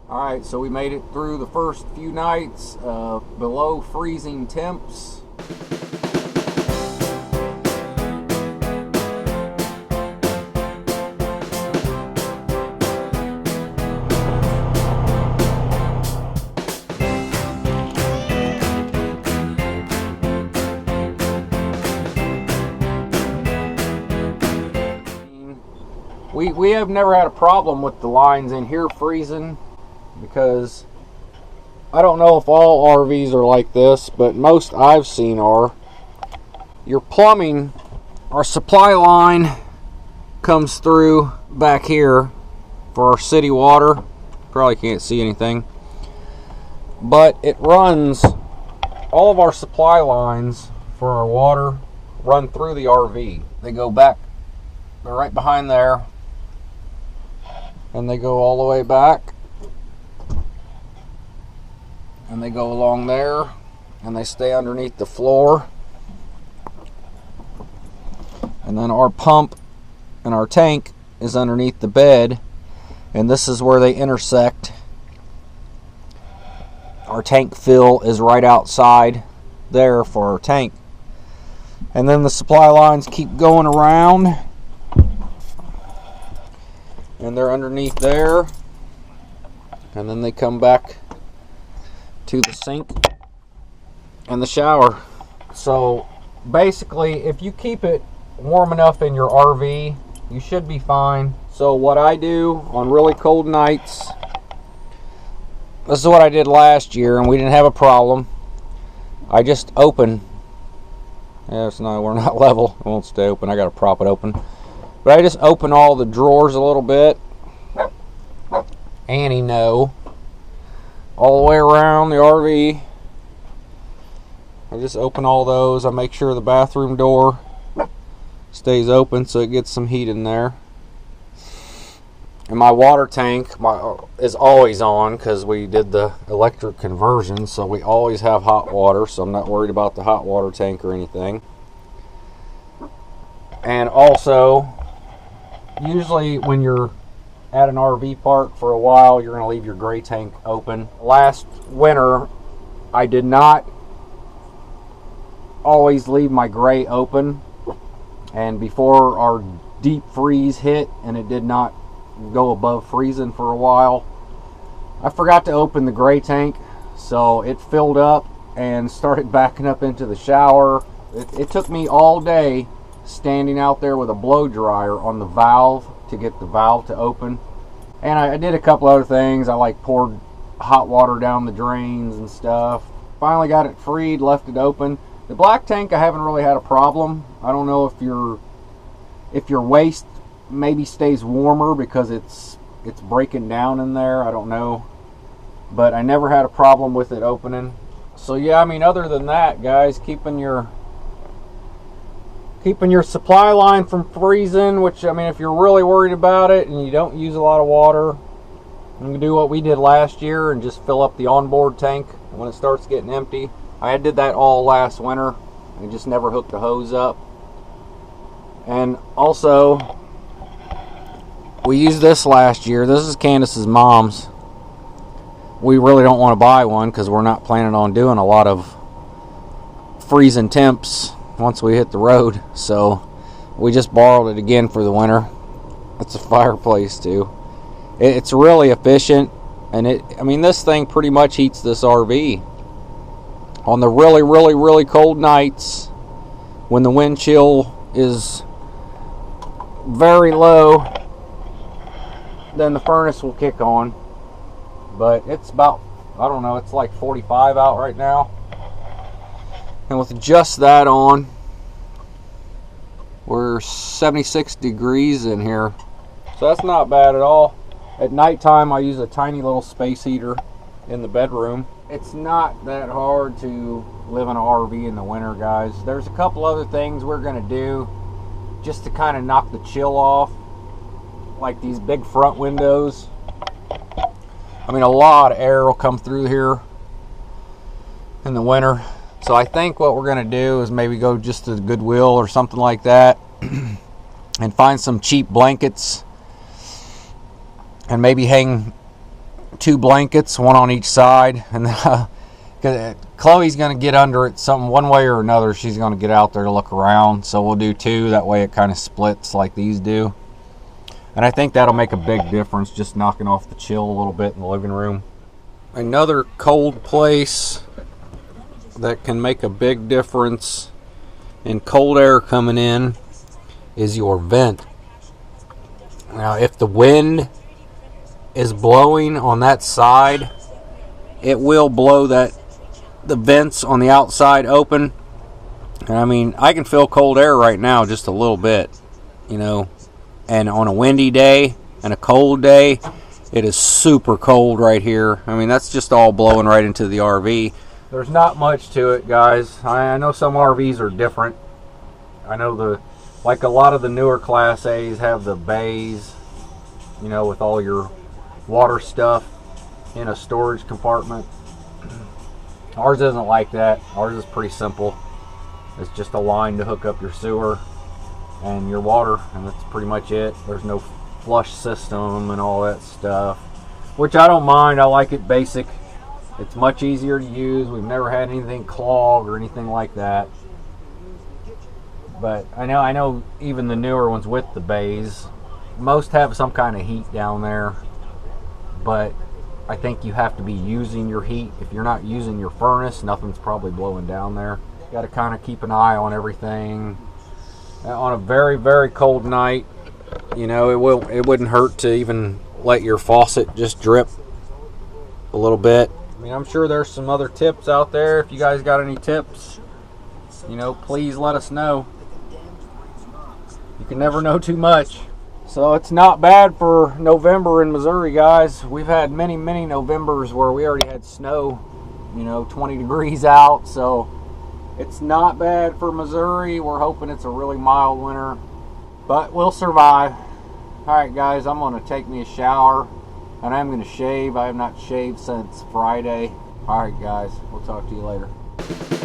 Alright, so we made it through the first few nights below freezing temps. We have never had a problem with the lines in here freezing, because I don't know if all RVs are like this, but most I've seen are. Your plumbing, our supply line comes through back here for our city water. Probably can't see anything, but it runs, all of our supply lines for our water run through the RV. They go back, they're right behind there, and they go all the way back, and they go along there, and they stay underneath the floor. And then our pump and our tank is underneath the bed, and this is where they intersect. Our tank fill is right outside there for our tank, and then the supply lines keep going around, and they're underneath there, and then they come back to the sink and the shower. So basically, if you keep it warm enough in your RV, you should be fine. So what I do on really cold nights, this is what I did last year, and we didn't have a problem. I just open, we're not level, it won't stay open, I gotta prop it open. But I just open all the drawers a little bit, Annie no, all the way around the RV. I just open all those. I make sure the bathroom door stays open so it gets some heat in there. And my water tank is always on, because we did the electric conversion, so we always have hot water, so I'm not worried about the hot water tank or anything. And also, usually when you're at an RV park for a while, you're going to leave your gray tank open. Last winter, I did not always leave my gray open, and before our deep freeze hit and it did not go above freezing for a while, I forgot to open the gray tank, so it filled up and started backing up into the shower. It took me all day standing out there with a blow dryer on the valve to get the valve to open. And I did a couple other things. I poured hot water down the drains and stuff. Finally got it freed, left it open. The black tank, I haven't really had a problem. I don't know if your waste maybe stays warmer because it's breaking down in there. I don't know, but I never had a problem with it opening. So yeah, I mean, other than that, guys, keeping your supply line from freezing, which, I mean, if you're really worried about it and you don't use a lot of water, you can do what we did last year and just fill up the onboard tank when it starts getting empty. I did that all last winter and just never hooked the hose up. And also, we used this last year. This is Candace's mom's. We really don't want to buy one because we're not planning on doing a lot of freezing temps once we hit the road, so we just borrowed it again for the winter. It's a fireplace too. It's really efficient, and this thing pretty much heats this RV on the really, really, really cold nights when the wind chill is very low. Then the furnace will kick on, but it's about, I don't know, it's like 45 out right now. And with just that on, we're 76 degrees in here. So that's not bad at all. At nighttime, I use a tiny little space heater in the bedroom. It's not that hard to live in an RV in the winter, guys. There's a couple other things we're going to do just to kind of knock the chill off, like these big front windows. I mean, a lot of air will come through here in the winter. So I think what we're going to do is maybe go just to Goodwill or something like that and find some cheap blankets and maybe hang 2 blankets, one on each side, and Chloe's going to get under it one way or another. She's going to get out there to look around, so we'll do 2. That way it kind of splits like these do. And I think that'll make a big difference, just knocking off the chill a little bit in the living room. Another cold place that can make a big difference in cold air coming in is your vent. Now, if the wind is blowing on that side, it will blow the vents on the outside open. And I mean, I can feel cold air right now just a little bit, you know. And on a windy day and a cold day, it is super cold right here. I mean, that's just all blowing right into the RV. There's not much to it, guys. I know some RVs are different. I know like a lot of the newer Class A's have the bays, you know, with all your water stuff in a storage compartment. Ours isn't like that. Ours is pretty simple. It's just a line to hook up your sewer and your water, and that's pretty much it. There's no flush system and all that stuff, which I don't mind. I like it basic. It's much easier to use. We've never had anything clog or anything like that. But I know even the newer ones with the bays, most have some kind of heat down there, but I think you have to be using your heat. If you're not using your furnace, nothing's probably blowing down there. You got to kind of keep an eye on everything. On a very, very cold night, you know, it wouldn't hurt to even let your faucet just drip a little bit. I mean, I'm sure there's some other tips out there. If you guys got any tips, you know, please let us know. You can never know too much. So it's not bad for November in Missouri, guys. We've had many, many Novembers where we already had snow, you know, 20 degrees out. So it's not bad for Missouri. We're hoping it's a really mild winter, but we'll survive. All right, guys, I'm going to take me a shower, and I'm going to shave. I have not shaved since Friday. All right, guys, we'll talk to you later.